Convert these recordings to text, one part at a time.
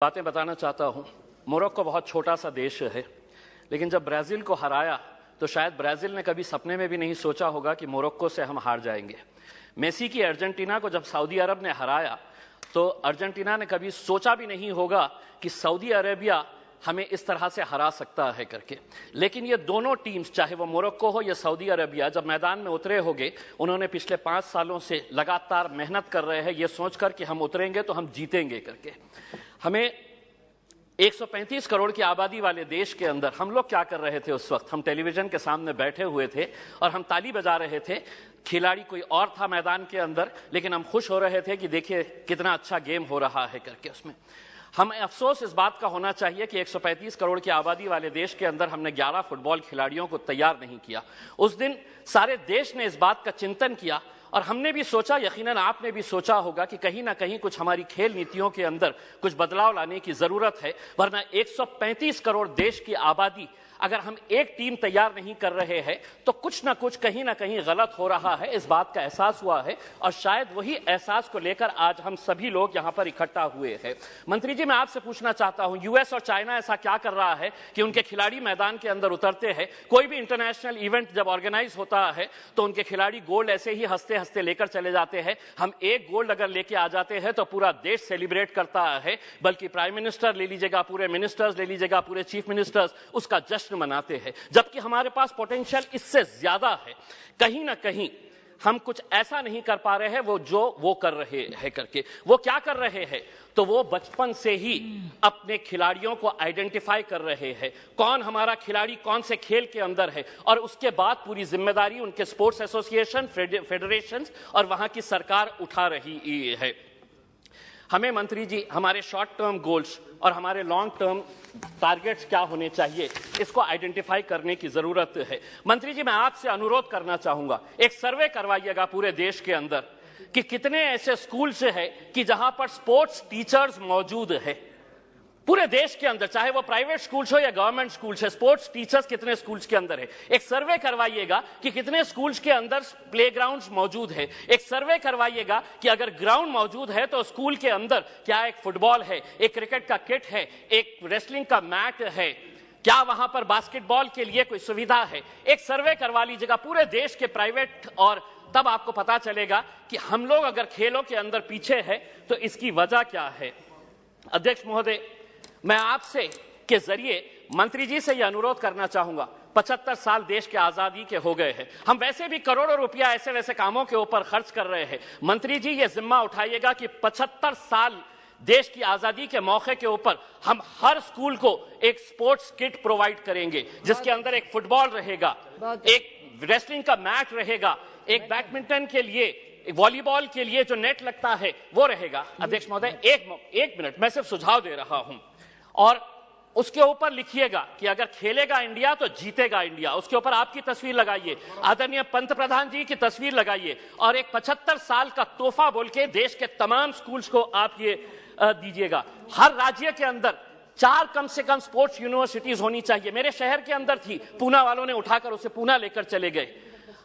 बातें बताना चाहता हूं। मोरक्को बहुत छोटा सा देश है, लेकिन जब ब्राजील को हराया तो शायद ब्राजील ने कभी सपने में भी नहीं सोचा होगा कि मोरक्को से हम हार जाएंगे। मेसी की अर्जेंटीना को जब सऊदी अरब ने हराया तो अर्जेंटीना ने कभी सोचा भी नहीं होगा कि सऊदी अरेबिया हमें इस तरह से हरा सकता है करके। लेकिन ये दोनों टीम्स, चाहे वो मोरक्को हो या सऊदी अरेबिया, जब मैदान में उतरे होंगे, उन्होंने पिछले 5 सालों से लगातार मेहनत कर रहे हैं ये सोचकर कि हम उतरेंगे तो हम जीतेंगे करके। हमें 135 करोड़ की आबादी वाले देश के अंदर हम लोग क्या कर रहे थे उस वक्त? हम टेलीविजन के सामने बैठे हुए थे और हम ताली बजा रहे थे। खिलाड़ी कोई और था मैदान के अंदर, लेकिन हम खुश हो रहे थे कि देखिए कितना अच्छा गेम हो रहा है करके। उसमें हमें अफसोस इस बात का होना चाहिए कि 135 करोड़ की आबादी वाले देश के अंदर हमने 11 फुटबॉल खिलाड़ियों को तैयार नहीं किया। उस दिन सारे देश ने इस बात का चिंतन किया और हमने भी सोचा, यकीनन आपने भी सोचा होगा कि कहीं ना कहीं कुछ हमारी खेल नीतियों के अंदर कुछ बदलाव लाने की जरूरत है, वरना 135 करोड़ देश की आबादी अगर हम एक टीम तैयार नहीं कर रहे हैं तो कुछ ना कुछ कहीं ना कहीं गलत हो रहा है। इस बात का एहसास हुआ है और शायद वही एहसास को लेकर आज हम सभी लोग यहां पर इकट्ठा हुए हैं। मंत्री जी, मैं आपसे पूछना चाहता हूं, यूएस और चाइना ऐसा क्या कर रहा है कि उनके खिलाड़ी मैदान के अंदर उतरते हैं? कोई भी इंटरनेशनल इवेंट जब ऑर्गेनाइज होता है तो उनके खिलाड़ी गोल्ड ऐसे ही हंसते हंसते लेकर चले जाते हैं। हम एक गोल्ड अगर लेके आ जाते हैं तो पूरा देश सेलिब्रेट करता है, बल्कि प्राइम मिनिस्टर ले लीजिएगा, पूरे मिनिस्टर्स ले लीजिएगा, पूरे चीफ मिनिस्टर्स उसका जश्न मनाते हैं, जबकि हमारे पास पोटेंशियल इससे ज्यादा है। कहीं ना कहीं हम कुछ ऐसा नहीं कर पा रहे हैं वो कर रहे हैं करके। वो क्या कर रहे हैं? तो वो बचपन से ही अपने खिलाड़ियों को आइडेंटिफाई कर रहे हैं, कौन हमारा खिलाड़ी कौन से खेल के अंदर है, और उसके बाद पूरी जिम्मेदारी उनके स्पोर्ट्स एसोसिएशन, फेडरेशन और वहां की सरकार उठा रही है। हमें मंत्री जी हमारे शॉर्ट टर्म गोल्स और हमारे लॉन्ग टर्म टारगेट्स क्या होने चाहिए, इसको आइडेंटिफाई करने की जरूरत है। मंत्री जी, मैं आपसे अनुरोध करना चाहूंगा, एक सर्वे करवाइएगा पूरे देश के अंदर कि कितने ऐसे स्कूल्स हैं कि जहां पर स्पोर्ट्स टीचर्स मौजूद है। पूरे देश के अंदर, चाहे वो प्राइवेट स्कूल्स हो या गवर्नमेंट स्कूल्स है, स्पोर्ट्स टीचर्स कितने स्कूल्स के अंदर है। एक सर्वे करवाइएगा कि कितने स्कूल्स के अंदर प्लेग्राउंड्स मौजूद है। एक सर्वे करवाइएगा कि अगर ग्राउंड मौजूद है तो स्कूल के अंदर क्या एक फुटबॉल है, एक क्रिकेट का किट है, एक रेसलिंग का मैट है, क्या वहां पर बास्केटबॉल के लिए कोई सुविधा है। एक सर्वे करवा लीजिएगा पूरे देश के प्राइवेट, और तब आपको पता चलेगा कि हम लोग अगर खेलों के अंदर पीछे है तो इसकी वजह क्या है। अध्यक्ष महोदय, मैं आपसे के जरिए मंत्री जी से यह अनुरोध करना चाहूंगा, 75 साल देश के आजादी के हो गए हैं, हम वैसे भी करोड़ों रुपया ऐसे वैसे कामों के ऊपर खर्च कर रहे हैं। मंत्री जी ये जिम्मा उठाइएगा कि 75 साल देश की आजादी के मौके के ऊपर हम हर स्कूल को एक स्पोर्ट्स किट प्रोवाइड करेंगे, जिसके अंदर एक फुटबॉल रहेगा, एक रेसलिंग का मैट रहेगा, एक बैडमिंटन के लिए, वॉलीबॉल के लिए जो नेट लगता है वो रहेगा। अध्यक्ष महोदय, एक मिनट, मैं सिर्फ सुझाव दे रहा हूं, और उसके ऊपर लिखिएगा कि अगर खेलेगा इंडिया तो जीतेगा इंडिया। उसके ऊपर आपकी तस्वीर लगाइए, आदरणीय पंतप्रधान जी की तस्वीर लगाइए, और एक 75 साल का तोहफा बोल के देश के तमाम स्कूल्स को आप ये दीजिएगा। हर राज्य के अंदर 4 कम से कम स्पोर्ट्स यूनिवर्सिटीज होनी चाहिए। मेरे शहर के अंदर थी, पूना वालों ने उठाकर उसे पूना लेकर चले गए।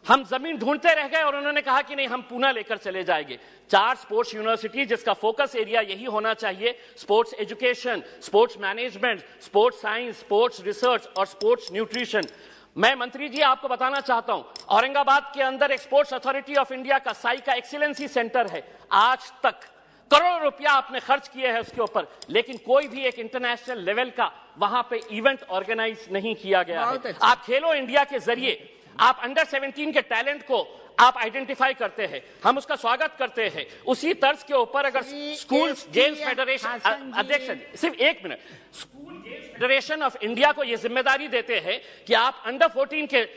हम जमीन ढूंढते रह गए और उन्होंने कहा कि नहीं, हम पूना लेकर चले जाएंगे। 4 स्पोर्ट्स यूनिवर्सिटी जिसका फोकस एरिया यही होना चाहिए, sports education, sports management, sports science, sports research और स्पोर्ट्स न्यूट्रिशन। मैं मंत्री जी आपको बताना चाहता हूं, औरंगाबाद के अंदर एक स्पोर्ट्स अथॉरिटी ऑफ इंडिया का साई का एक्सीलेंसी सेंटर है। आज तक करोड़ों रुपया आपने खर्च किए हैं उसके ऊपर, लेकिन कोई भी एक इंटरनेशनल लेवल का वहां पे इवेंट ऑर्गेनाइज नहीं किया गया है। आप खेलो इंडिया के जरिए आप अंडर 17 के टैलेंट को आप आइडेंटिफाई करते हैं, हम उसका स्वागत करते हैं। उसी तर्ज के ऊपर अगर स्कूल गेम्स फेडरेशन, अध्यक्ष जी सिर्फ 1 minute, school games federation of India को यह जिम्मेदारी देते हैं कि आप अंडर 14 के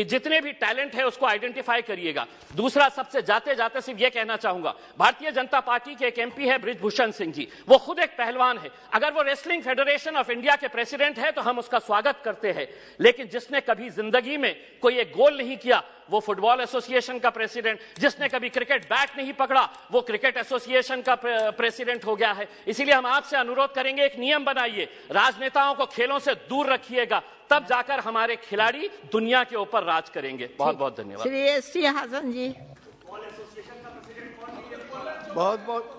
जितने भी टैलेंट है उसको आइडेंटिफाई करिएगा। दूसरा, सबसे जाते जाते सिर्फ ये कहना चाहूंगा, भारतीय जनता पार्टी के एक एमपी है बृजभूषण सिंह जी, वो खुद एक पहलवान है। अगर वो रेसलिंग फेडरेशन ऑफ इंडिया के प्रेसिडेंट है तो हम उसका स्वागत करते हैं, लेकिन जिसने कभी जिंदगी में कोई एक गोल नहीं किया वो फुटबॉल एसोसिएशन का प्रेसिडेंट, जिसने कभी क्रिकेट बैट नहीं पकड़ा वो क्रिकेट एसोसिएशन का प्रेसिडेंट हो गया है। इसीलिए हम आपसे अनुरोध करेंगे, एक नियम बनाइए, राजनेताओं को खेलों से दूर रखिएगा, तब जाकर हमारे खिलाड़ी दुनिया के ऊपर राज करेंगे। बहुत बहुत धन्यवाद। श्री एस.टी. हासन जी। बहुत बहुत